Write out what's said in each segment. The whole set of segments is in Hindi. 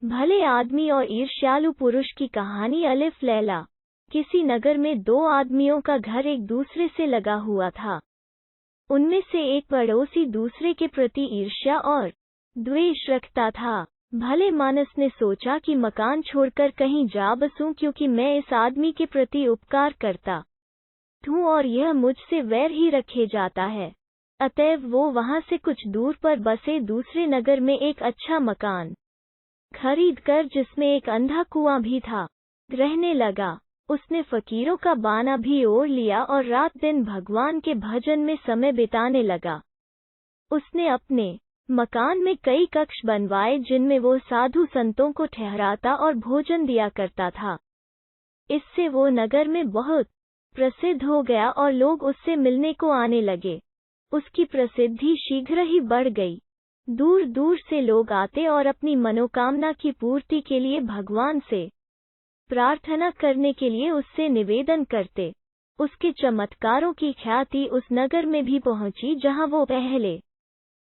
भले आदमी और ईर्ष्यालु पुरुष की कहानी। अलिफ लैला। किसी नगर में दो आदमियों का घर एक दूसरे से लगा हुआ था। उनमें से एक पड़ोसी दूसरे के प्रति ईर्ष्या और द्वेष रखता था। भले मानस ने सोचा कि मकान छोड़कर कहीं जा बसूं, क्योंकि मैं इस आदमी के प्रति उपकार करता हूँ और यह मुझसे वैर ही रखे जाता है। अतएव वो वहां से कुछ दूर पर बसे दूसरे नगर में एक अच्छा मकान खरीद कर, जिसमें एक अंधा कुआं भी था, रहने लगा। उसने फकीरों का बाना भी ओढ़ लिया और रात दिन भगवान के भजन में समय बिताने लगा। उसने अपने मकान में कई कक्ष बनवाए, जिनमें वो साधु संतों को ठहराता और भोजन दिया करता था। इससे वो नगर में बहुत प्रसिद्ध हो गया और लोग उससे मिलने को आने लगे। उसकी प्रसिद्धि शीघ्र ही बढ़ गई। दूर दूर से लोग आते और अपनी मनोकामना की पूर्ति के लिए भगवान से प्रार्थना करने के लिए उससे निवेदन करते। उसके चमत्कारों की ख्याति उस नगर में भी पहुंची जहां वो पहले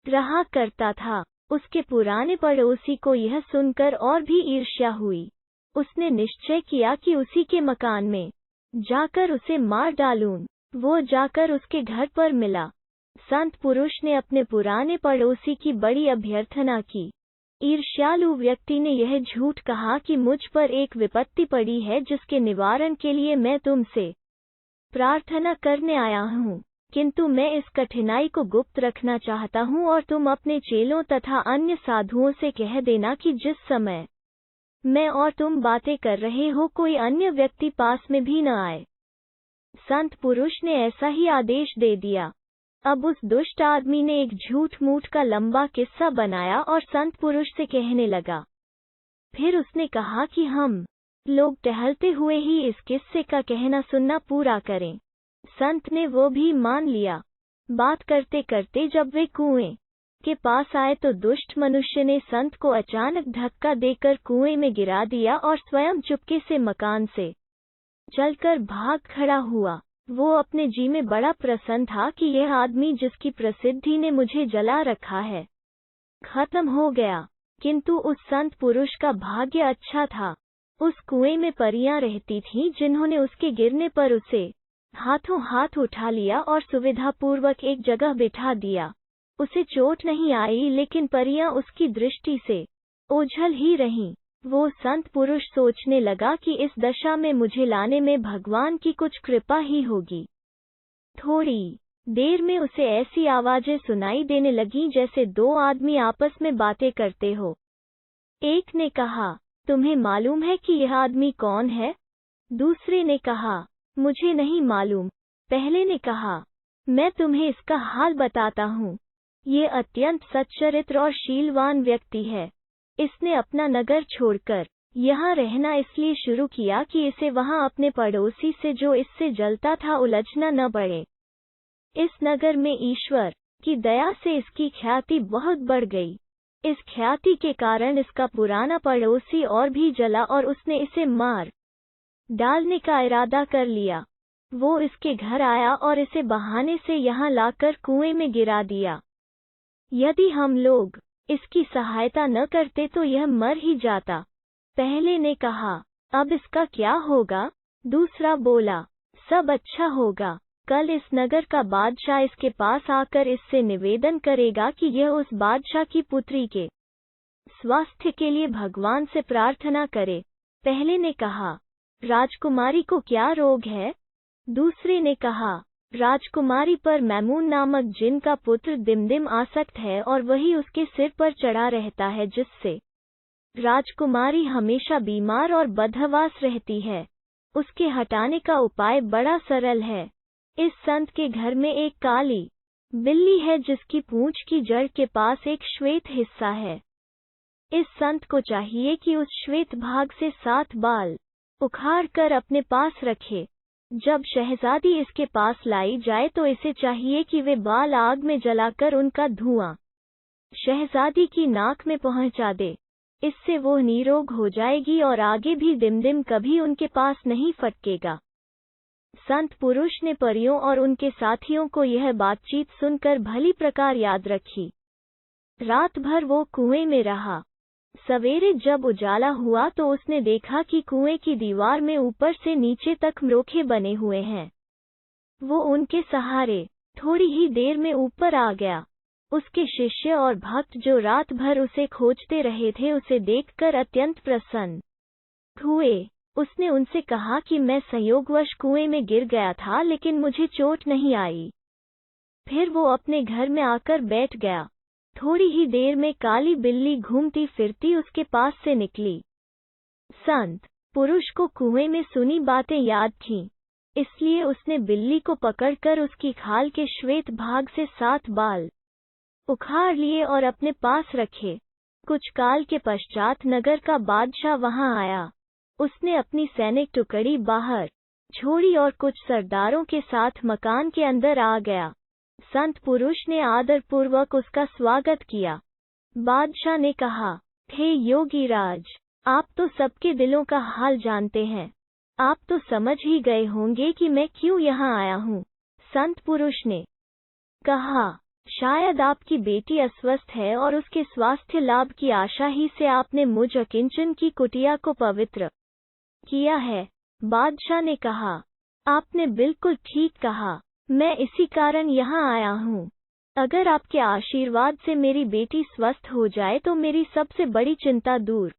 रहा करता था। उसके पुराने पड़ोसी को यह सुनकर और भी ईर्ष्या हुई। उसने निश्चय किया कि उसी के मकान में जाकर उसे मार डालूं। वो जाकर उसके घर पर मिला। संत पुरुष ने अपने पुराने पड़ोसी की बड़ी अभ्यर्थना की। ईर्ष्यालु व्यक्ति ने यह झूठ कहा कि मुझ पर एक विपत्ति पड़ी है, जिसके निवारण के लिए मैं तुमसे प्रार्थना करने आया हूँ, किंतु मैं इस कठिनाई को गुप्त रखना चाहता हूँ और तुम अपने चेलों तथा अन्य साधुओं से कह देना कि जिस समय मैं और तुम बातें कर रहे हो, कोई अन्य व्यक्ति पास में भी न आए। संत पुरुष ने ऐसा ही आदेश दे दिया। अब उस दुष्ट आदमी ने एक झूठ मूठ का लंबा किस्सा बनाया और संत पुरुष से कहने लगा। फिर उसने कहा कि हम लोग टहलते हुए ही इस किस्से का कहना सुनना पूरा करें। संत ने वो भी मान लिया। बात करते करते जब वे कुएं के पास आए तो दुष्ट मनुष्य ने संत को अचानक धक्का देकर कुएं में गिरा दिया और स्वयं चुपके से मकान से चलकर भाग खड़ा हुआ। वो अपने जी में बड़ा प्रसन्न था कि यह आदमी जिसकी प्रसिद्धि ने मुझे जला रखा है, खत्म हो गया। किंतु उस संत पुरुष का भाग्य अच्छा था। उस कुएं में परियां रहती थीं, जिन्होंने उसके गिरने पर उसे हाथों हाथ उठा लिया और सुविधापूर्वक एक जगह बिठा दिया। उसे चोट नहीं आई, लेकिन परियां उसकी दृष्टि से ओझल ही रहीं। वो संत पुरुष सोचने लगा कि इस दशा में मुझे लाने में भगवान की कुछ कृपा ही होगी। थोड़ी देर में उसे ऐसी आवाजें सुनाई देने लगीं जैसे दो आदमी आपस में बातें करते हो। एक ने कहा, तुम्हें मालूम है कि यह आदमी कौन है? दूसरे ने कहा, मुझे नहीं मालूम। पहले ने कहा, मैं तुम्हें इसका हाल बताता हूँ। ये अत्यंत सच्चरित्र और शीलवान व्यक्ति है। इसने अपना नगर छोड़कर यहाँ रहना इसलिए शुरू किया कि इसे वहाँ अपने पड़ोसी से, जो इससे जलता था, उलझना न पड़े। इस नगर में ईश्वर की दया से इसकी ख्याति बहुत बढ़ गई। इस ख्याति के कारण इसका पुराना पड़ोसी और भी जला और उसने इसे मार डालने का इरादा कर लिया। वो इसके घर आया और इसे बहाने से यहाँ लाकर कुएं में गिरा दिया। यदि हम लोग इसकी सहायता न करते तो यह मर ही जाता। पहले ने कहा, अब इसका क्या होगा? दूसरा बोला, सब अच्छा होगा। कल इस नगर का बादशाह इसके पास आकर इससे निवेदन करेगा कि यह उस बादशाह की पुत्री के स्वास्थ्य के लिए भगवान से प्रार्थना करे। पहले ने कहा, राजकुमारी को क्या रोग है? दूसरे ने कहा, राजकुमारी पर मैमून नामक जिन का पुत्र दिमदिम आसक्त है और वही उसके सिर पर चढ़ा रहता है, जिससे राजकुमारी हमेशा बीमार और बदहवास रहती है। उसके हटाने का उपाय बड़ा सरल है। इस संत के घर में एक काली बिल्ली है, जिसकी पूंछ की जड़ के पास एक श्वेत हिस्सा है। इस संत को चाहिए कि उस श्वेत भाग से 7 बाल उखाड़ कर अपने पास रखे। जब शहजादी इसके पास लाई जाए तो इसे चाहिए कि वे बाल आग में जलाकर उनका धुआं शहजादी की नाक में पहुंचा दे। इससे वो निरोग हो जाएगी और आगे भी दिमदिम कभी उनके पास नहीं फटकेगा। संत पुरुष ने परियों और उनके साथियों को यह बातचीत सुनकर भली प्रकार याद रखी। रात भर वो कुएं में रहा। सवेरे जब उजाला हुआ तो उसने देखा कि कुएं की दीवार में ऊपर से नीचे तक मरोखे बने हुए हैं। वो उनके सहारे थोड़ी ही देर में ऊपर आ गया। उसके शिष्य और भक्त जो रात भर उसे खोजते रहे थे उसे देखकर अत्यंत प्रसन्न हुए। उसने उनसे कहा कि मैं संयोगवश कुएं में गिर गया था लेकिन मुझे चोट नहीं आई। फिर वो अपने घर में आकर बैठ गया। थोड़ी ही देर में काली बिल्ली घूमती फिरती उसके पास से निकली। संत पुरुष को कुएं में सुनी बातें याद थीं, इसलिए उसने बिल्ली को पकड़कर उसकी खाल के श्वेत भाग से 7 बाल उखाड़ लिए और अपने पास रखे। कुछ काल के पश्चात नगर का बादशाह वहां आया। उसने अपनी सैनिक टुकड़ी बाहर छोड़ी और कुछ सरदारों के साथ मकान के अंदर आ गया। संत पुरुष ने आदरपूर्वक उसका स्वागत किया। बादशाह ने कहा, हे योगी राज, आप तो सबके दिलों का हाल जानते हैं। आप तो समझ ही गए होंगे कि मैं क्यों यहाँ आया हूँ। संत पुरुष ने कहा, शायद आपकी बेटी अस्वस्थ है और उसके स्वास्थ्य लाभ की आशा ही से आपने मुझ अकिंचन की कुटिया को पवित्र किया है। बादशाह ने कहा, आपने बिल्कुल ठीक कहा, मैं इसी कारण यहाँ आया हूँ। अगर आपके आशीर्वाद से मेरी बेटी स्वस्थ हो जाए तो मेरी सबसे बड़ी चिंता दूर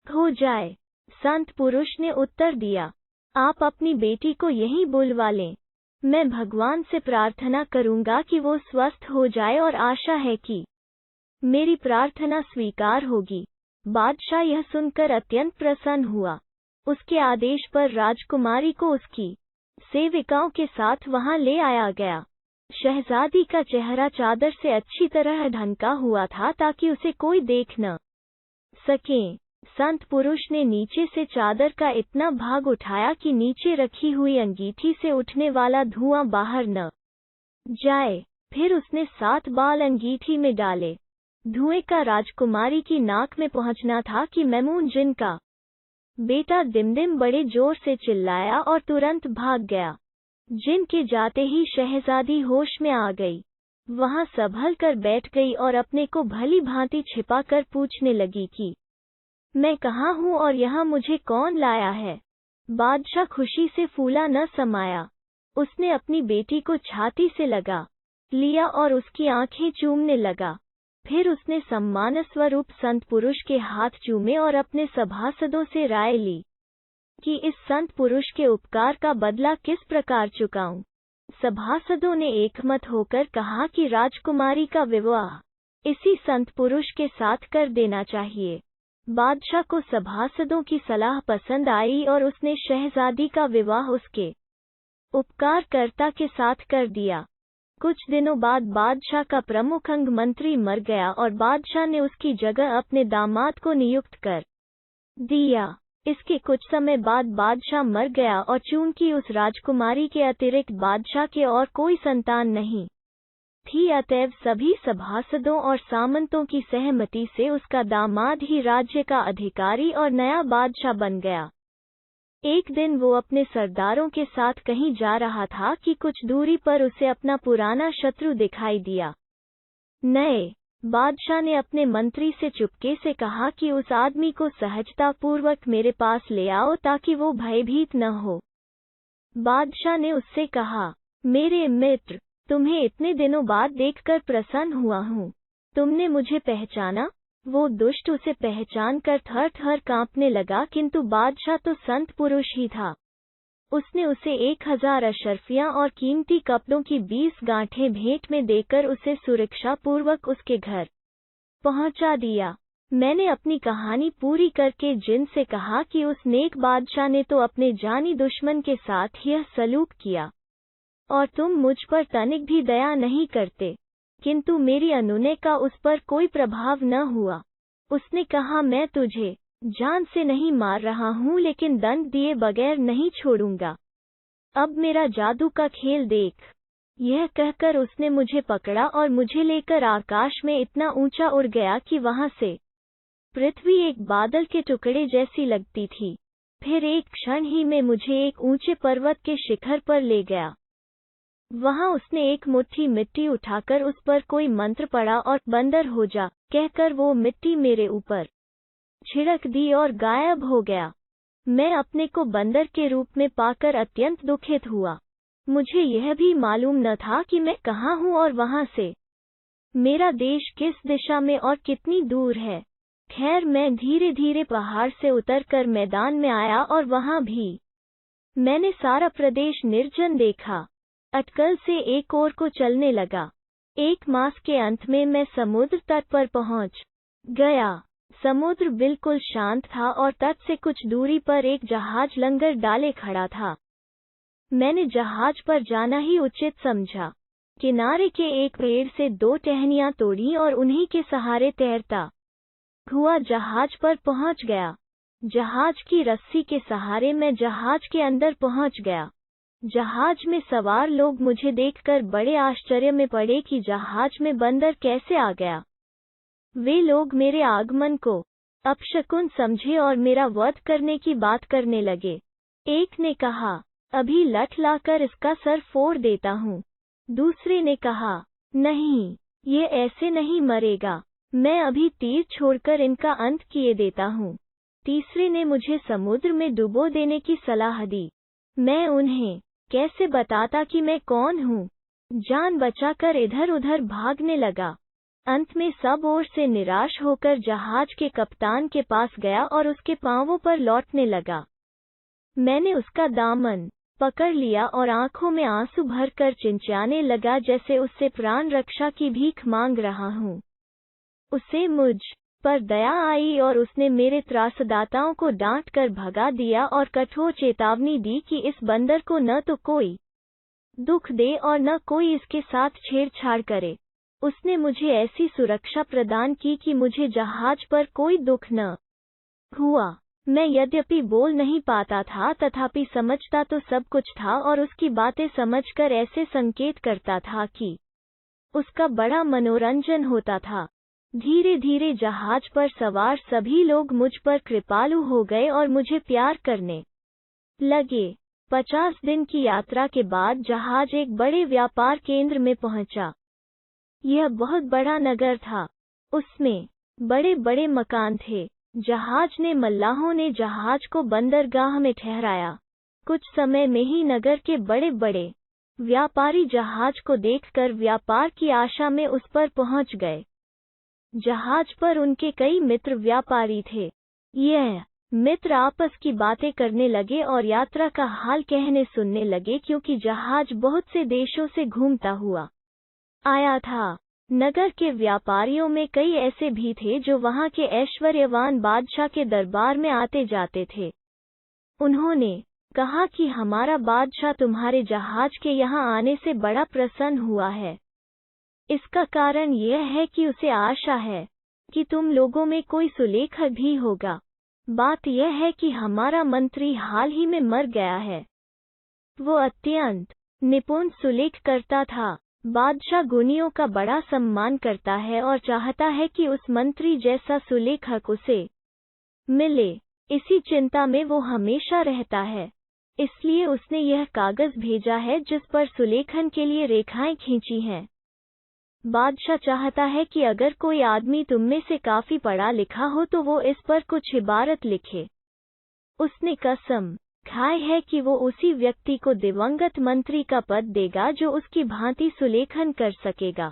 हो जाए। संत पुरुष ने उत्तर दिया, आप अपनी बेटी को यहीं बुलवा लें। मैं भगवान से प्रार्थना करूंगा कि वो स्वस्थ हो जाए और आशा है कि मेरी प्रार्थना स्वीकार होगी। बादशाह यह सुनकर अत्यंत प्रसन्न हुआ। उसके आदेश पर राजकुमारी को उसकी सेविकाओं के साथ वहां ले आया गया। शहजादी का चेहरा चादर से अच्छी तरह ढंका हुआ था ताकि उसे कोई देख न सके। संत पुरुष ने नीचे से चादर का इतना भाग उठाया कि नीचे रखी हुई अंगीठी से उठने वाला धुआं बाहर न जाए। फिर उसने 7 बाल अंगीठी में डाले। धुएं का राजकुमारी की नाक में पहुंचना था कि मैमून जिन का बेटा दिमदिम बड़े जोर से चिल्लाया और तुरंत भाग गया। जिन के जाते ही शहजादी होश में आ गई। वहां संभल कर बैठ गई और अपने को भली भांति छिपा कर पूछने लगी कि मैं कहाँ हूँ और यहाँ मुझे कौन लाया है। बादशाह खुशी से फूला न समाया। उसने अपनी बेटी को छाती से लगा लिया और उसकी आंखें चूमने लगा। फिर उसने सम्मान स्वरूप संत पुरुष के हाथ चूमे और अपने सभासदों से राय ली कि इस संत पुरुष के उपकार का बदला किस प्रकार चुकाऊं। सभासदों ने एकमत होकर कहा कि राजकुमारी का विवाह इसी संत पुरुष के साथ कर देना चाहिए। बादशाह को सभासदों की सलाह पसंद आई और उसने शहजादी का विवाह उसके उपकारकर्ता के साथ कर दिया। कुछ दिनों बाद बादशाह का प्रमुख अंग मंत्री मर गया और बादशाह ने उसकी जगह अपने दामाद को नियुक्त कर दिया। इसके कुछ समय बाद बादशाह मर गया और चूंकि उस राजकुमारी के अतिरिक्त बादशाह के और कोई संतान नहीं थी, अतएव सभी सभासदों और सामंतों की सहमति से उसका दामाद ही राज्य का अधिकारी और नया बादशाह बन गया। एक दिन वो अपने सरदारों के साथ कहीं जा रहा था कि कुछ दूरी पर उसे अपना पुराना शत्रु दिखाई दिया। नए बादशाह ने अपने मंत्री से चुपके से कहा कि उस आदमी को सहजतापूर्वक मेरे पास ले आओ ताकि वो भयभीत न हो। बादशाह ने उससे कहा, मेरे मित्र, तुम्हें इतने दिनों बाद देखकर प्रसन्न हुआ हूँ। तुमने मुझे पहचाना? वो दुष्ट उसे पहचान कर थर थर कांपने लगा, किंतु बादशाह तो संत पुरुष ही था। उसने उसे 1000 अशर्फियां और कीमती कपड़ों की 20 गांठें भेंट में देकर उसे सुरक्षापूर्वक उसके घर पहुंचा दिया। मैंने अपनी कहानी पूरी करके जिन से कहा कि उस नेक बादशाह ने तो अपने जानी दुश्मन के साथ यह सलूक किया और तुम मुझ पर तनिक भी दया नहीं करते, किंतु मेरी अनुनय का उस पर कोई प्रभाव न हुआ। उसने कहा, मैं तुझे जान से नहीं मार रहा हूँ लेकिन दंड दिए बगैर नहीं छोड़ूंगा। अब मेरा जादू का खेल देख। यह कहकर उसने मुझे पकड़ा और मुझे लेकर आकाश में इतना ऊंचा उड़ गया कि वहां से पृथ्वी एक बादल के टुकड़े जैसी लगती थी। फिर एक क्षण ही में मुझे एक ऊंचे पर्वत के शिखर पर ले गया। वहां उसने एक मुट्ठी मिट्टी उठाकर उस पर कोई मंत्र पढ़ा और बंदर हो जा कहकर वो मिट्टी मेरे ऊपर छिड़क दी और गायब हो गया। मैं अपने को बंदर के रूप में पाकर अत्यंत दुखित हुआ। मुझे यह भी मालूम न था कि मैं कहाँ हूँ और वहाँ से मेरा देश किस दिशा में और कितनी दूर है। खैर, मैं धीरे धीरे पहाड़ से उतरकर मैदान में आया और वहाँ भी मैंने सारा प्रदेश निर्जन देखा। अटकल से एक ओर को चलने लगा। 1 मास के अंत में मैं समुद्र तट पर पहुंच गया। समुद्र बिल्कुल शांत था और तट से कुछ दूरी पर एक जहाज लंगर डाले खड़ा था। मैंने जहाज पर जाना ही उचित समझा। किनारे के एक पेड़ से 2 टहनियां तोड़ी और उन्हीं के सहारे तैरता हुआ जहाज पर पहुंच गया। जहाज की रस्सी के सहारे मैं जहाज के अंदर पहुंच गया। जहाज में सवार लोग मुझे देखकर बड़े आश्चर्य में पड़े कि जहाज में बंदर कैसे आ गया। वे लोग मेरे आगमन को अपशकुन समझे और मेरा वध करने की बात करने लगे। एक ने कहा, अभी लठ लाकर इसका सर फोड़ देता हूँ। दूसरे ने कहा, नहीं, ये ऐसे नहीं मरेगा, मैं अभी तीर छोड़कर इनका अंत किए देता हूँ। तीसरे ने मुझे समुद्र में डुबो देने की सलाह दी। मैं उन्हें कैसे बताता कि मैं कौन हूँ। जान बचाकर इधर उधर भागने लगा। अंत में सब ओर से निराश होकर जहाज के कप्तान के पास गया और उसके पांवों पर लौटने लगा। मैंने उसका दामन पकड़ लिया और आंखों में आंसू भरकर चिंचियाने लगा जैसे उससे प्राण रक्षा की भीख मांग रहा हूँ। उसे मुझ पर दया आई और उसने मेरे त्रासदाताओं को डांट कर भगा दिया और कठोर चेतावनी दी कि इस बंदर को न तो कोई दुख दे और न कोई इसके साथ छेड़छाड़ करे। उसने मुझे ऐसी सुरक्षा प्रदान की कि मुझे जहाज पर कोई दुख न हुआ। मैं यद्यपि बोल नहीं पाता था तथापि समझता तो सब कुछ था और उसकी बातें समझकर ऐसे संकेत करता था कि उसका बड़ा मनोरंजन होता था। धीरे धीरे जहाज पर सवार सभी लोग मुझ पर कृपालु हो गए और मुझे प्यार करने लगे। 50 दिन की यात्रा के बाद जहाज एक बड़े व्यापार केंद्र में पहुंचा। यह बहुत बड़ा नगर था। उसमें बड़े बड़े मकान थे। जहाज ने मल्लाहों ने जहाज को बंदरगाह में ठहराया। कुछ समय में ही नगर के बड़े बड़े व्यापारी जहाज को देखकर व्यापार की आशा में उस पर पहुंच गए। जहाज पर उनके कई मित्र व्यापारी थे। यह मित्र आपस की बातें करने लगे और यात्रा का हाल कहने सुनने लगे क्योंकि जहाज बहुत से देशों से घूमता हुआ आया था। नगर के व्यापारियों में कई ऐसे भी थे जो वहां के ऐश्वर्यवान बादशाह के दरबार में आते जाते थे। उन्होंने कहा कि हमारा बादशाह तुम्हारे जहाज के यहाँ आने से बड़ा प्रसन्न हुआ है। इसका कारण यह है कि उसे आशा है कि तुम लोगों में कोई सुलेखक भी होगा। बात यह है कि हमारा मंत्री हाल ही में मर गया है। वो अत्यंत निपुण सुलेख करता था। बादशाह गुनियों का बड़ा सम्मान करता है और चाहता है कि उस मंत्री जैसा सुलेखक उसे मिले। इसी चिंता में वो हमेशा रहता है। इसलिए उसने यह कागज भेजा है जिस पर सुलेखन के लिए रेखाएं खींची हैं। बादशाह चाहता है कि अगर कोई आदमी तुम में से काफी पढ़ा लिखा हो तो वो इस पर कुछ इबारत लिखे। उसने कसम खाई है कि वो उसी व्यक्ति को दिवंगत मंत्री का पद देगा जो उसकी भांति सुलेखन कर सकेगा।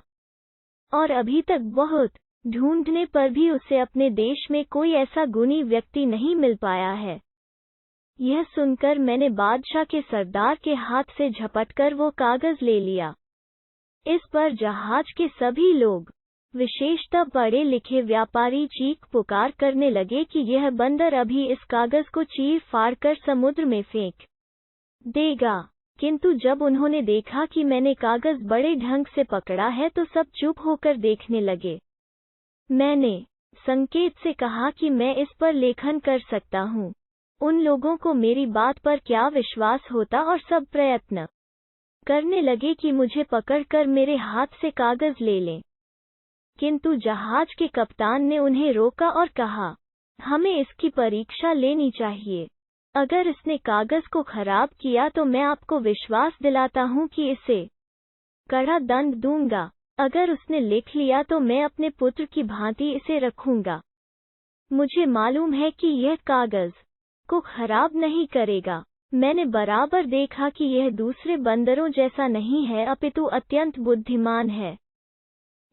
और अभी तक बहुत ढूंढने पर भी उसे अपने देश में कोई ऐसा गुणी व्यक्ति नहीं मिल पाया है। यह सुनकर मैंने बादशाह के सरदार के हाथ से झपटकर वो कागज ले लिया। इस पर जहाज के सभी लोग, विशेषतः पढ़े लिखे व्यापारी, चीख पुकार करने लगे कि यह बंदर अभी इस कागज को चीर फाड़ कर समुद्र में फेंक देगा। किंतु जब उन्होंने देखा कि मैंने कागज बड़े ढंग से पकड़ा है तो सब चुप होकर देखने लगे। मैंने संकेत से कहा कि मैं इस पर लेखन कर सकता हूँ। उन लोगों को मेरी बात पर क्या विश्वास होता और सब प्रयत्न करने लगे कि मुझे पकड़कर मेरे हाथ से कागज ले लें। किंतु जहाज के कप्तान ने उन्हें रोका और कहा, हमें इसकी परीक्षा लेनी चाहिए। अगर इसने कागज को खराब किया तो मैं आपको विश्वास दिलाता हूँ कि इसे कड़ा दंड दूंगा। अगर उसने लिख लिया तो मैं अपने पुत्र की भांति इसे रखूंगा। मुझे मालूम है कि यह कागज को खराब नहीं करेगा। मैंने बराबर देखा कि यह दूसरे बंदरों जैसा नहीं है अपितु अत्यंत बुद्धिमान है।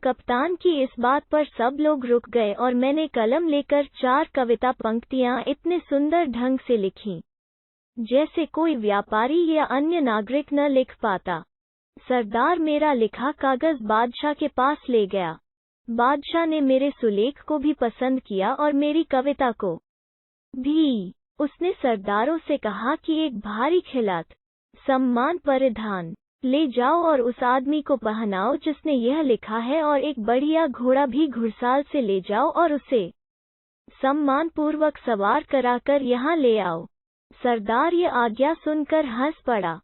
कप्तान की इस बात पर सब लोग रुक गए और मैंने कलम लेकर 4 कविता पंक्तियां इतने सुंदर ढंग से लिखीं जैसे कोई व्यापारी या अन्य नागरिक न लिख पाता। सरदार मेरा लिखा कागज बादशाह के पास ले गया। बादशाह ने मेरे सुलेख को भी पसंद किया और मेरी कविता को भी। उसने सरदारों से कहा कि एक भारी खिलात सम्मान परिधान ले जाओ और उस आदमी को पहनाओ जिसने यह लिखा है, और एक बढ़िया घोड़ा भी घुड़साल से ले जाओ और उसे सम्मानपूर्वक सवार कराकर यहाँ ले आओ। सरदार ये आज्ञा सुनकर हंस पड़ा।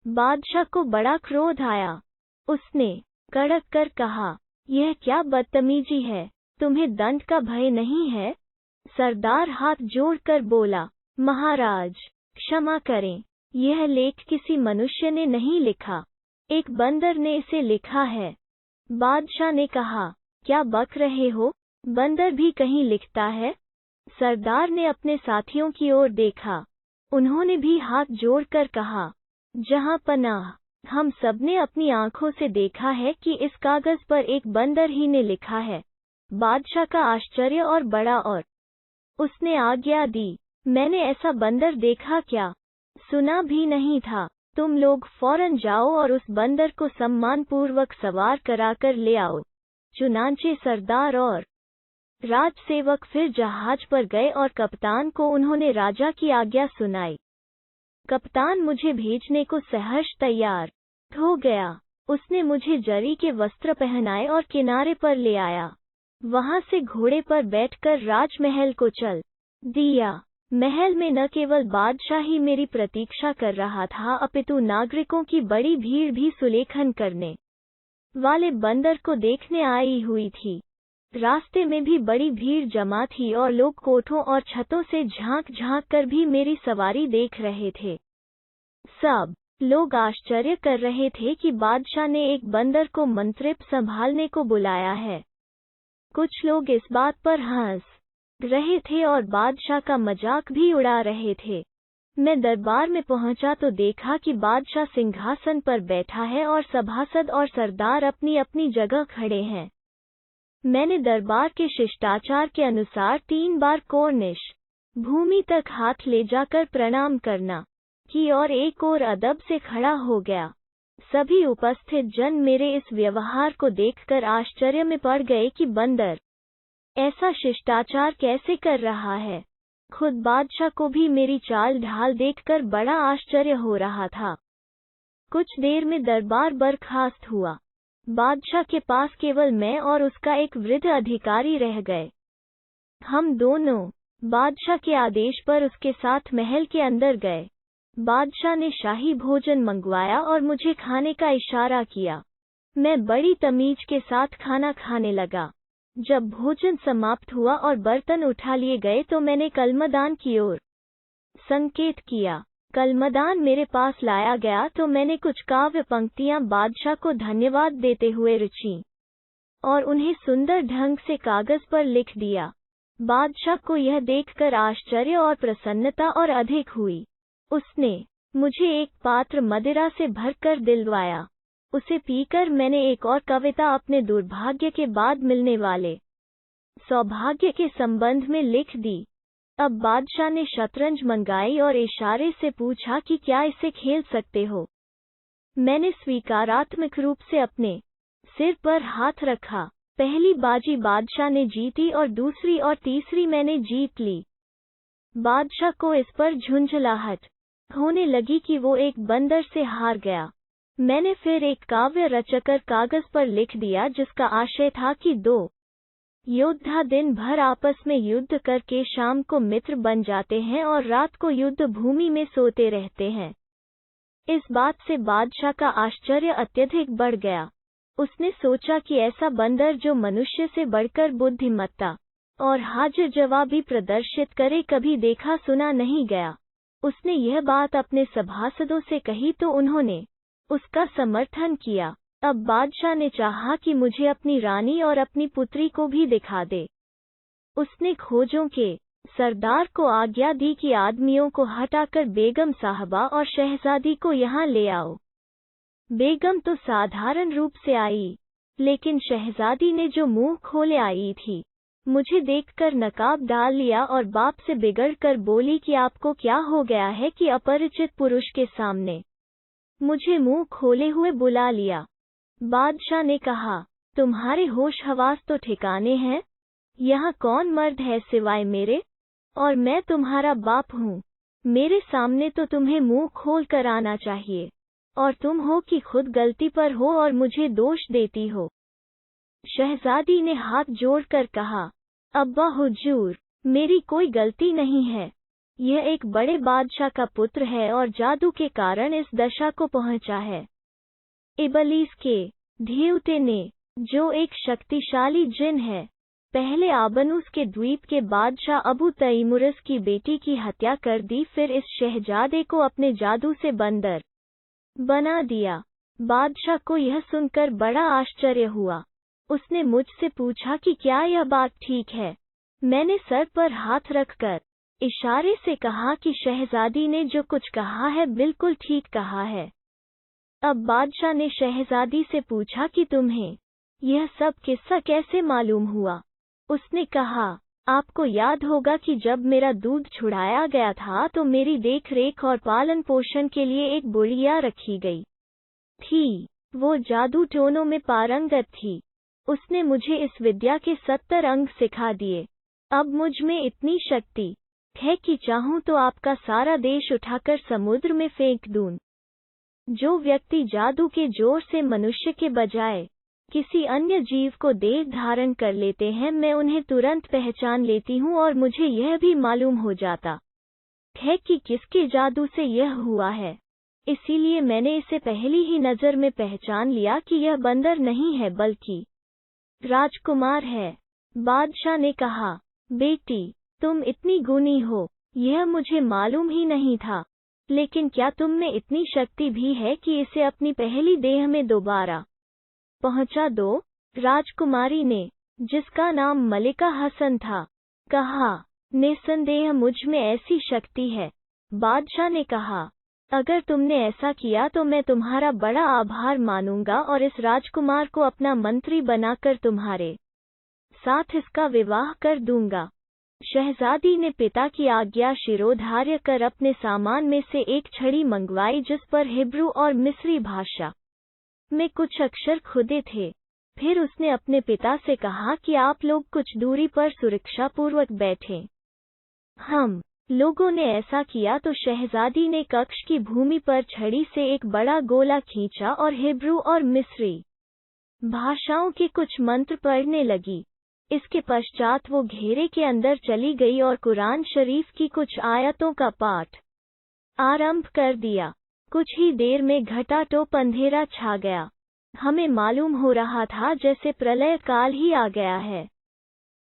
बादशाह को बड़ा क्रोध आया। उसने कड़क कर कहा, यह क्या बदतमीजी है, तुम्हें दंड का भय नहीं है? सरदार हाथ जोड़कर बोला, महाराज क्षमा करें, यह लेख किसी मनुष्य ने नहीं लिखा, एक बंदर ने इसे लिखा है। बादशाह ने कहा, क्या बक रहे हो, बंदर भी कहीं लिखता है? सरदार ने अपने साथियों की ओर देखा। उन्होंने भी हाथ जोड़कर कहा, जहां पनाह, हम सबने अपनी आंखों से देखा है कि इस कागज पर एक बंदर ही ने लिखा है। बादशाह का आश्चर्य और बड़ा, और उसने आज्ञा दी, मैंने ऐसा बंदर देखा क्या, सुना भी नहीं था। तुम लोग फौरन जाओ और उस बंदर को सम्मानपूर्वक सवार कराकर ले आओ। चुनांचे सरदार और राजसेवक फिर जहाज पर गए और कप्तान को उन्होंने राजा की आज्ञा सुनाई। कप्तान मुझे भेजने को सहर्ष तैयार हो गया। उसने मुझे जरी के वस्त्र पहनाए और किनारे पर ले आया। वहां से घोड़े पर बैठकर राजमहल को चल दिया। महल में न केवल बादशाह ही मेरी प्रतीक्षा कर रहा था अपितु नागरिकों की बड़ी भीड़ भी सुलेखन करने वाले बंदर को देखने आई हुई थी। रास्ते में भी बड़ी भीड़ जमा थी और लोग कोठों और छतों से झांक झांक कर भी मेरी सवारी देख रहे थे। सब लोग आश्चर्य कर रहे थे कि बादशाह ने एक बंदर को मंत्रिप संभालने को बुलाया है। कुछ लोग इस बात पर हंस रहे थे और बादशाह का मजाक भी उड़ा रहे थे। मैं दरबार में पहुंचा तो देखा कि बादशाह सिंहासन पर बैठा है और सभासद और सरदार अपनी अपनी जगह खड़े हैं। मैंने दरबार के शिष्टाचार के अनुसार 3 बार कोर्निश भूमि तक हाथ ले जाकर प्रणाम करना की और एक और अदब से खड़ा हो गया। सभी उपस्थित जन मेरे इस व्यवहार को देखकर आश्चर्य में पड़ गए कि बंदर ऐसा शिष्टाचार कैसे कर रहा है। खुद बादशाह को भी मेरी चाल ढाल देखकर बड़ा आश्चर्य हो रहा था। कुछ देर में दरबार बर्खास्त हुआ। बादशाह के पास केवल मैं और उसका एक वृद्ध अधिकारी रह गए। हम दोनों बादशाह के आदेश पर उसके साथ महल के अंदर गए। बादशाह ने शाही भोजन मंगवाया और मुझे खाने का इशारा किया। मैं बड़ी तमीज के साथ खाना खाने लगा। जब भोजन समाप्त हुआ और बर्तन उठा लिए गए तो मैंने कलमदान की ओर संकेत किया। कलमदान मेरे पास लाया गया तो मैंने कुछ काव्य पंक्तियां बादशाह को धन्यवाद देते हुए रची और उन्हें सुंदर ढंग से कागज पर लिख दिया। बादशाह को यह देखकर आश्चर्य और प्रसन्नता और अधिक हुई। उसने मुझे एक पात्र मदिरा से भरकर दिलवाया। उसे पीकर मैंने एक और कविता अपने दुर्भाग्य के बाद मिलने वाले सौभाग्य के संबंध में लिख दी। अब बादशाह ने शतरंज मंगाई और इशारे से पूछा कि क्या इसे खेल सकते हो। मैंने स्वीकारात्मक रूप से अपने सिर पर हाथ रखा। पहली बाजी बादशाह ने जीती और दूसरी और तीसरी मैंने जीत ली। बादशाह को इस पर झुंझलाहट होने लगी कि वो एक बंदर से हार गया। मैंने फिर एक काव्य रचकर कागज पर लिख दिया जिसका आशय था कि 2 योद्धा दिन भर आपस में युद्ध करके शाम को मित्र बन जाते हैं और रात को युद्ध भूमि में सोते रहते हैं। इस बात से बादशाह का आश्चर्य अत्यधिक बढ़ गया। उसने सोचा कि ऐसा बंदर जो मनुष्य से बढ़कर बुद्धिमत्ता और हाजिर जवाबी प्रदर्शित करे कभी देखा सुना नहीं गया। उसने यह बात अपने सभासदों से कही तो उन्होंने उसका समर्थन किया। अब बादशाह ने चाहा कि मुझे अपनी रानी और अपनी पुत्री को भी दिखा दे। उसने खोजों के सरदार को आज्ञा दी कि आदमियों को हटाकर बेगम साहबा और शहजादी को यहाँ ले आओ। बेगम तो साधारण रूप से आई, लेकिन शहजादी ने जो मुंह खोले आई थी, मुझे देखकर नकाब डाल लिया और बाप से बिगड़ कर बोली कि आपको क्या हो गया है कि अपरिचित पुरुष के सामने मुझे मुंह खोले हुए बुला लिया। बादशाह ने कहा, तुम्हारे होश हवास तो ठिकाने हैं? यहाँ कौन मर्द है सिवाय मेरे? और मैं तुम्हारा बाप हूँ। मेरे सामने तो तुम्हें मुंह खोल कर आना चाहिए, और तुम हो कि खुद गलती पर हो और मुझे दोष देती हो। शहजादी ने हाथ जोड़कर कहा, अब्बा हुजूर, मेरी कोई गलती नहीं है। यह एक बड़े बादशाह का पुत्र है और जादू के कारण इस दशा को पहुंचा है। इबलीस के देवते ने, जो एक शक्तिशाली जिन है, पहले आबनूस के द्वीप के बादशाह अबू तैमुरस की बेटी की हत्या कर दी, फिर इस शहजादे को अपने जादू से बंदर बना दिया। बादशाह को यह सुनकर बड़ा आश्चर्य हुआ। उसने मुझसे पूछा कि क्या यह बात ठीक है? मैंने सर पर हाथ रखकर इशारे से कहा कि शहजादी ने जो कुछ कहा है बिल्कुल ठीक कहा है। अब बादशाह ने शहजादी से पूछा कि तुम्हें यह सब किस्सा कैसे मालूम हुआ? उसने कहा, आपको याद होगा कि जब मेरा दूध छुड़ाया गया था तो मेरी देखरेख और पालन पोषण के लिए एक बुढ़िया रखी गई थी। वो जादू टोनों में पारंगत थी। उसने मुझे इस विद्या के 70 अंग सिखा दिए। अब मुझ में इतनी शक्ति है कि चाहूं तो आपका सारा देश उठाकर समुद्र में फेंक दूं। जो व्यक्ति जादू के जोर से मनुष्य के बजाय किसी अन्य जीव को देह धारण कर लेते हैं, मैं उन्हें तुरंत पहचान लेती हूँ और मुझे यह भी मालूम हो जाता है कि किसके जादू से यह हुआ है। इसीलिए मैंने इसे पहली ही नज़र में पहचान लिया कि यह बंदर नहीं है बल्कि राजकुमार है। बादशाह ने कहा, बेटी, तुम इतनी गुणी हो, यह मुझे मालूम ही नहीं था। लेकिन क्या तुम में इतनी शक्ति भी है कि इसे अपनी पहली देह में दोबारा पहुंचा दो? राजकुमारी ने, जिसका नाम मलिका हसन था, कहा, निसंदेह मुझ में ऐसी शक्ति है। बादशाह ने कहा, अगर तुमने ऐसा किया तो मैं तुम्हारा बड़ा आभार मानूंगा और इस राजकुमार को अपना मंत्री बनाकर तुम्हारे साथ इसका विवाह कर दूंगा। शहजादी ने पिता की आज्ञा शिरोधार्य कर अपने सामान में से एक छड़ी मंगवाई जिस पर हिब्रू और मिस्री भाषा में कुछ अक्षर खुदे थे। फिर उसने अपने पिता से कहा कि आप लोग कुछ दूरी पर सुरक्षापूर्वक बैठें। हम लोगों ने ऐसा किया तो शहजादी ने कक्ष की भूमि पर छड़ी से एक बड़ा गोला खींचा और हिब्रू और मिस्री भाषाओं के कुछ मंत्र पढ़ने लगी। इसके पश्चात वो घेरे के अंदर चली गई और कुरान शरीफ की कुछ आयतों का पाठ आरंभ कर दिया। कुछ ही देर में घटाटोप अंधेरा छा गया। हमें मालूम हो रहा था जैसे प्रलय काल ही आ गया है।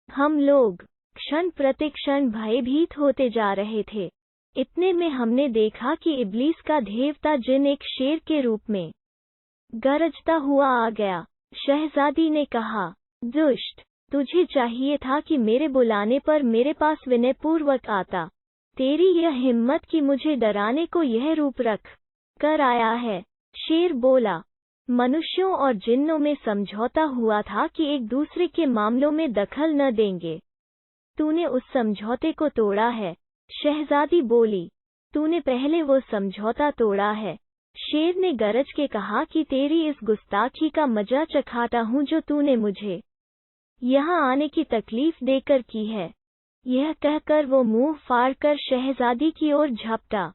हम लोग क्षण प्रतिक्षण भयभीत होते जा रहे थे। इतने में हमने देखा कि इब्लीस का देवता जिन एक शेर के रूप में गरजता हुआ आ गया। शहजादी ने कहा, दुष्ट, तुझे चाहिए था कि मेरे बुलाने पर मेरे पास विनयपूर्वक आता। तेरी यह हिम्मत कि मुझे डराने को यह रूप रख कर आया है। शेर बोला, मनुष्यों और जिन्नों में समझौता हुआ था कि एक दूसरे के मामलों में दखल न देंगे। तूने उस समझौते को तोड़ा है। शहजादी बोली, तूने पहले वो समझौता तोड़ा है। शेर ने गरज के कहा कि तेरी इस गुस्ताखी का मजा चखाता हूँ जो तूने मुझे यहाँ आने की तकलीफ देकर की है। यह कहकर वो मुंह फाड़कर शहजादी की ओर झपटा।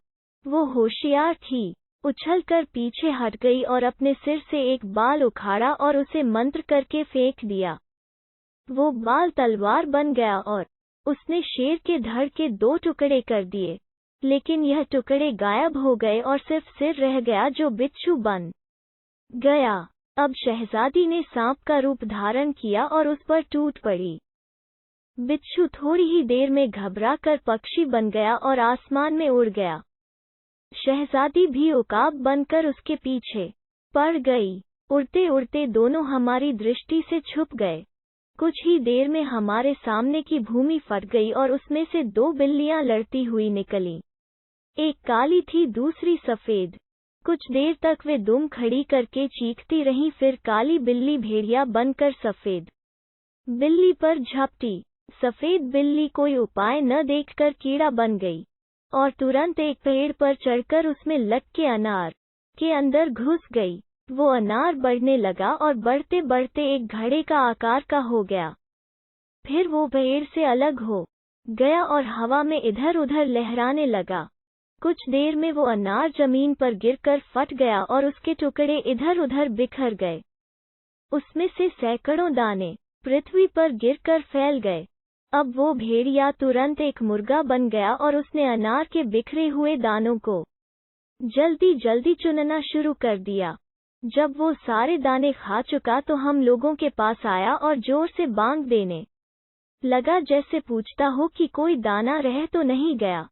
वो होशियार थी, उछलकर पीछे हट गई और अपने सिर से एक बाल उखाड़ा और उसे मंत्र करके फेंक दिया। वो बाल तलवार बन गया और उसने शेर के धड़ के 2 टुकड़े कर दिए। लेकिन यह टुकड़े गायब हो गए और सिर्फ सिर रह गया जो बिच्छू बन गया। अब शहजादी ने सांप का रूप धारण किया और उस पर टूट पड़ी। बिच्छू थोड़ी ही देर में घबरा कर पक्षी बन गया और आसमान में उड़ गया। शहजादी भी उकाब बनकर उसके पीछे पड़ गई। उड़ते उड़ते दोनों हमारी दृष्टि से छुप गए। कुछ ही देर में हमारे सामने की भूमि फट गई और उसमें से 2 बिल्लियां लड़ती हुई निकली। एक काली थी, दूसरी सफेद। कुछ देर तक वे दुम खड़ी करके चीखती रहीं, फिर काली बिल्ली भेड़िया बनकर सफेद बिल्ली पर झपटी। सफेद बिल्ली कोई उपाय न देखकर कीड़ा बन गई और तुरंत एक पेड़ पर चढ़कर उसमें लटके अनार के अंदर घुस गई। वो अनार बढ़ने लगा और बढ़ते बढ़ते एक घड़े का आकार का हो गया। फिर वो पेड़ से अलग हो गया और हवा में इधर उधर लहराने लगा। कुछ देर में वो अनार जमीन पर गिरकर फट गया और उसके टुकड़े इधर उधर बिखर गए। उसमें से सैकड़ों दाने पृथ्वी पर गिरकर फैल गए। अब वो भेड़िया तुरंत एक मुर्गा बन गया और उसने अनार के बिखरे हुए दानों को जल्दी जल्दी चुनना शुरू कर दिया। जब वो सारे दाने खा चुका तो हम लोगों के पास आया और जोर से बांग देने लगा, जैसे पूछता हो कि कोई दाना रह तो नहीं गया।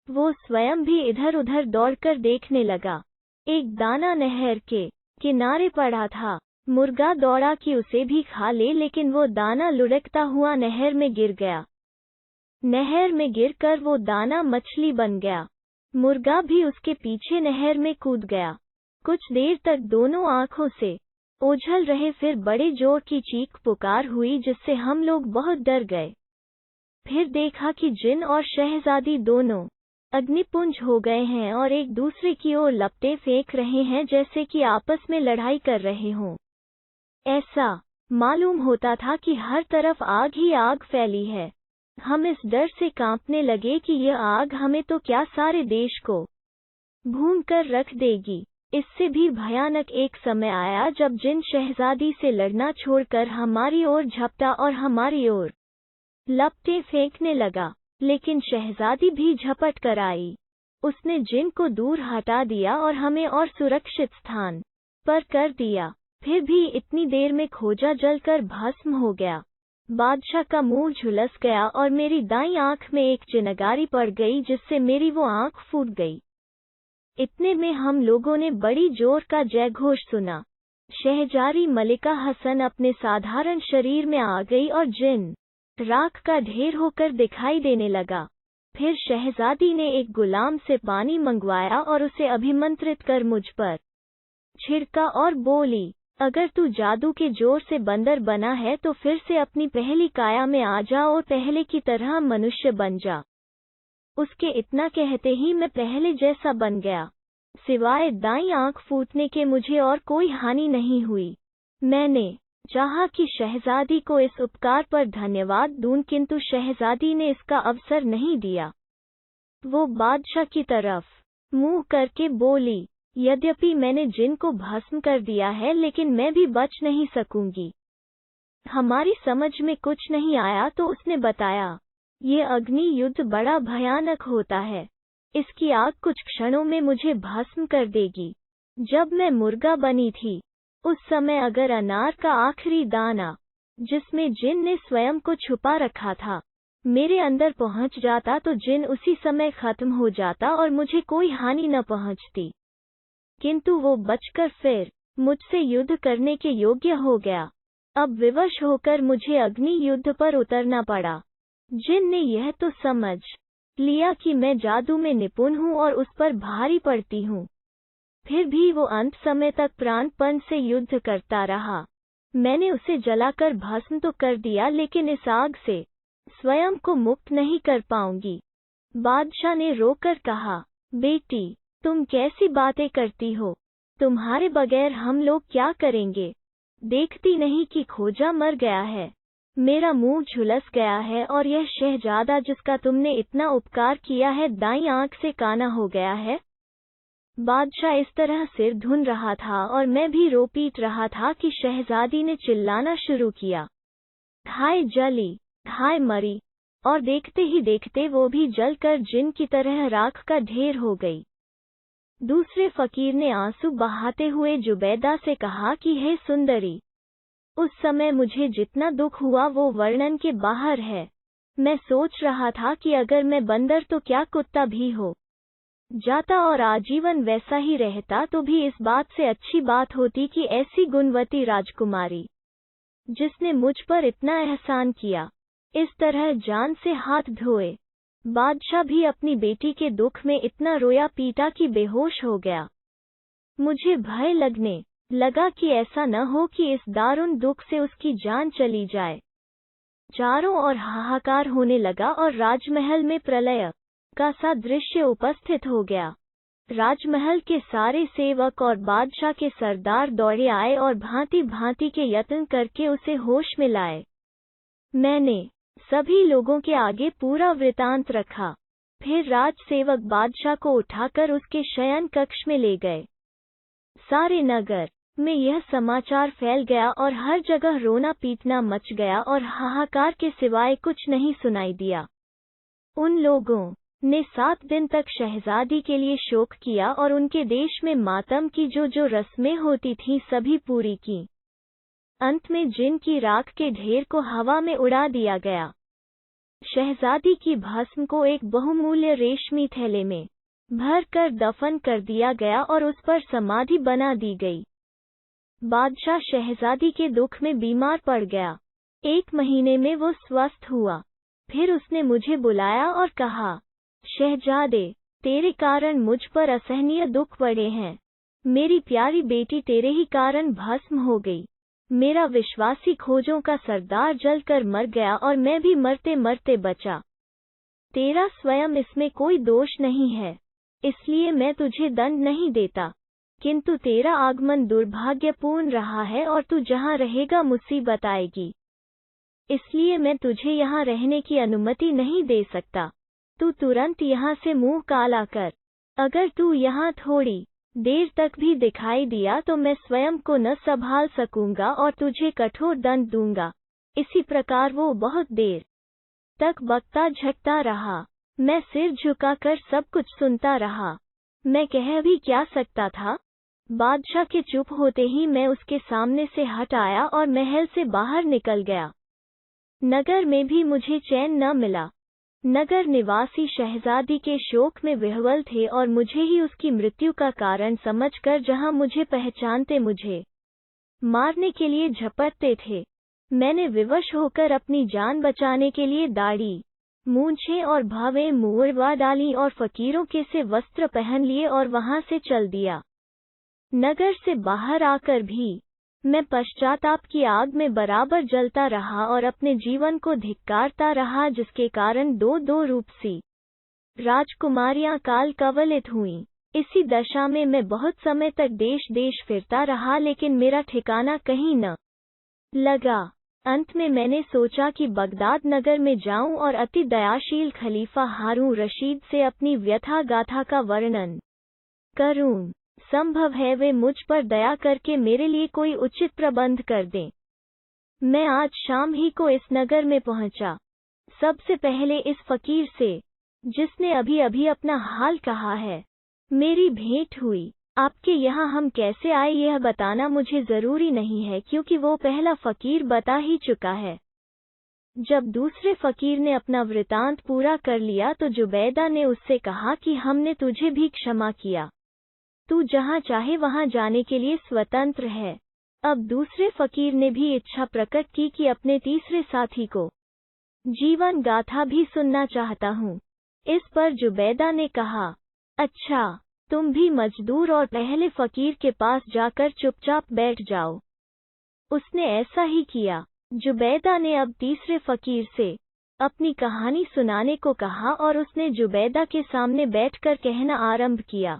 वो स्वयं भी इधर उधर दौड़कर देखने लगा। एक दाना नहर के किनारे पड़ा था। मुर्गा दौड़ा कि उसे भी खा ले, लेकिन वो दाना लुढ़कता हुआ नहर में गिर गया। नहर में गिरकर वो दाना मछली बन गया। मुर्गा भी उसके पीछे नहर में कूद गया। कुछ देर तक दोनों आंखों से ओझल रहे, फिर बड़े जोर की चीख पुकार हुई जिससे हम लोग बहुत डर गए। फिर देखा कि जिन और शहजादी दोनों अग्निपुंज हो गए हैं और एक दूसरे की ओर लपटें फेंक रहे हैं, जैसे कि आपस में लड़ाई कर रहे हों। ऐसा मालूम होता था कि हर तरफ आग ही आग फैली है। हम इस डर से कांपने लगे कि यह आग हमें तो क्या सारे देश को भून कर रख देगी। इससे भी भयानक एक समय आया जब जिन शहजादी से लड़ना छोड़कर हमारी ओर झपटा और हमारी ओर लपटें फेंकने लगा, लेकिन शहजादी भी झपट कर आई। उसने जिन को दूर हटा दिया और हमें और सुरक्षित स्थान पर कर दिया। फिर भी इतनी देर में खोजा जलकर भस्म हो गया। बादशाह का मुंह झुलस गया और मेरी दाईं आंख में एक चिनगारी पड़ गई, जिससे मेरी वो आंख फूट गई। इतने में हम लोगों ने बड़ी जोर का जयघोष सुना। शहजादी मलिका हसन अपने साधारण शरीर में आ गई और जिन राख का ढेर होकर दिखाई देने लगा। फिर शहजादी ने एक गुलाम से पानी मंगवाया और उसे अभिमंत्रित कर मुझ पर छिड़का और बोली, अगर तू जादू के जोर से बंदर बना है तो फिर से अपनी पहली काया में आ जा और पहले की तरह मनुष्य बन जा। उसके इतना कहते ही मैं पहले जैसा बन गया। सिवाय दाईं आंख फूटने के मुझे और कोई हानि नहीं हुई। मैंने चाहा कि शहजादी को इस उपकार पर धन्यवाद दूं, किंतु शहजादी ने इसका अवसर नहीं दिया। वो बादशाह की तरफ मुंह करके बोली, यद्यपि मैंने जिन को भस्म कर दिया है, लेकिन मैं भी बच नहीं सकूंगी। हमारी समझ में कुछ नहीं आया तो उसने बताया, ये अग्नि युद्ध बड़ा भयानक होता है। इसकी आग कुछ क्षणों में मुझे भस्म कर देगी। जब मैं मुर्गा बनी थी, उस समय अगर अनार का आखिरी दाना, जिसमें जिन ने स्वयं को छुपा रखा था, मेरे अंदर पहुंच जाता तो जिन उसी समय खत्म हो जाता और मुझे कोई हानि न पहुंचती। किंतु वो बचकर फिर मुझसे युद्ध करने के योग्य हो गया। अब विवश होकर मुझे अग्नि युद्ध पर उतरना पड़ा। जिन ने यह तो समझ लिया कि मैं जादू में निपुण हूँ और उस पर भारी पड़ती हूँ। फिर भी वो अंत समय तक प्राणपण से युद्ध करता रहा। मैंने उसे जलाकर भस्म तो कर दिया, लेकिन इस आग से स्वयं को मुक्त नहीं कर पाऊंगी। बादशाह ने रोकर कहा, बेटी, तुम कैसी बातें करती हो? तुम्हारे बगैर हम लोग क्या करेंगे? देखती नहीं कि खोजा मर गया है, मेरा मुंह झुलस गया है और यह शहजादा जिसका तुमने इतना उपकार किया है दाईं आंख से काना हो गया है। बादशाह इस तरह सिर धुन रहा था और मैं भी रो पीट रहा था कि शहजादी ने चिल्लाना शुरू किया, हाय जली, हाय मरी, और देखते ही देखते वो भी जलकर जिन की तरह राख का ढेर हो गई। दूसरे फकीर ने आंसू बहाते हुए जुबैदा से कहा कि हे सुंदरी, उस समय मुझे जितना दुख हुआ वो वर्णन के बाहर है। मैं सोच रहा था कि अगर मैं बंदर तो क्या कुत्ता भी हो जाता और आजीवन वैसा ही रहता तो भी इस बात से अच्छी बात होती कि ऐसी गुणवती राजकुमारी जिसने मुझ पर इतना एहसान किया। इस तरह जान से हाथ धोए। बादशाह भी अपनी बेटी के दुख में इतना रोया पीटा कि बेहोश हो गया। मुझे भय लगने लगा कि ऐसा न हो कि इस दारुण दुख से उसकी जान चली जाए। चारों ओर हाहाकार होने लगा और राजमहल में प्रलय का सा दृश्य उपस्थित हो गया। राजमहल के सारे सेवक और बादशाह के सरदार दौड़े आए और भांति भांति के यत्न करके उसे होश में लाए। मैंने सभी लोगों के आगे पूरा वृतांत रखा। फिर राजसेवक बादशाह को उठाकर उसके शयन कक्ष में ले गए। सारे नगर में यह समाचार फैल गया और हर जगह रोना पीटना मच गया और हाहाकार के सिवाय कुछ नहीं सुनाई दिया। उन लोगों ने 7 दिन तक शहजादी के लिए शोक किया और उनके देश में मातम की जो रस्में होती थीं सभी पूरी की। अंत में जिन की राख के ढेर को हवा में उड़ा दिया गया। शहजादी की भस्म को एक बहुमूल्य रेशमी थैले में भर कर दफन कर दिया गया और उस पर समाधि बना दी गई। बादशाह शहजादी के दुख में बीमार पड़ गया। 1 महीने में वो स्वस्थ हुआ। फिर उसने मुझे बुलाया और कहा, शहजादे, तेरे कारण मुझ पर असहनीय दुख पड़े हैं। मेरी प्यारी बेटी तेरे ही कारण भस्म हो गई। मेरा विश्वासी खोजों का सरदार जलकर मर गया और मैं भी मरते मरते बचा। तेरा स्वयं इसमें कोई दोष नहीं है, इसलिए मैं तुझे दंड नहीं देता, किंतु तेरा आगमन दुर्भाग्यपूर्ण रहा है और तू जहाँ रहेगा मुसीबत आएगी। इसलिए मैं तुझे यहाँ रहने की अनुमति नहीं दे सकता। तू तुरंत यहाँ से मुंह काला कर। अगर तू यहाँ थोड़ी देर तक भी दिखाई दिया तो मैं स्वयं को न संभाल सकूंगा और तुझे कठोर दंड दूंगा। इसी प्रकार वो बहुत देर तक बकता झकता रहा। मैं सिर झुकाकर सब कुछ सुनता रहा। मैं कह भी क्या सकता था। बादशाह के चुप होते ही मैं उसके सामने से हट आया और महल से बाहर निकल गया। नगर में भी मुझे चैन न मिला। नगर निवासी शहजादी के शोक में विह्वल थे और मुझे ही उसकी मृत्यु का कारण समझकर जहां मुझे पहचानते मुझे मारने के लिए झपटते थे। मैंने विवश होकर अपनी जान बचाने के लिए दाढ़ी, मूंछें और भावें मुड़वा डाली और फकीरों के से वस्त्र पहन लिए और वहां से चल दिया। नगर से बाहर आकर भी मैं पश्चाताप की आग में बराबर जलता रहा और अपने जीवन को धिक्कारता रहा, जिसके कारण दो रूपसी राजकुमारियां काल कवलित हुईं। इसी दशा में मैं बहुत समय तक देश देश फिरता रहा, लेकिन मेरा ठिकाना कहीं न लगा। अंत में मैंने सोचा कि बगदाद नगर में जाऊं और अति दयाशील खलीफा हारून रशीद से अपनी व्यथा गाथा का वर्णन करूं। संभव है वे मुझ पर दया करके मेरे लिए कोई उचित प्रबंध कर दें। मैं आज शाम ही को इस नगर में पहुंचा। सबसे पहले इस फकीर से, जिसने अभी अभी अपना हाल कहा है, मेरी भेंट हुई। आपके यहाँ हम कैसे आए यह बताना मुझे जरूरी नहीं है, क्योंकि वो पहला फकीर बता ही चुका है। जब दूसरे फकीर ने अपना वृतांत पूरा कर लिया तो जुबैदा ने उससे कहा कि हमने तुझे भी क्षमा किया, तू जहाँ चाहे वहाँ जाने के लिए स्वतंत्र है। अब दूसरे फकीर ने भी इच्छा प्रकट की कि अपने तीसरे साथी को जीवन गाथा भी सुनना चाहता हूँ। इस पर जुबैदा ने कहा, अच्छा, तुम भी मजदूर और पहले फकीर के पास जाकर चुपचाप बैठ जाओ। उसने ऐसा ही किया। जुबैदा ने अब तीसरे फकीर से अपनी कहानी सुनाने को कहा और उसने जुबैदा के सामने बैठकर कहना आरंभ किया।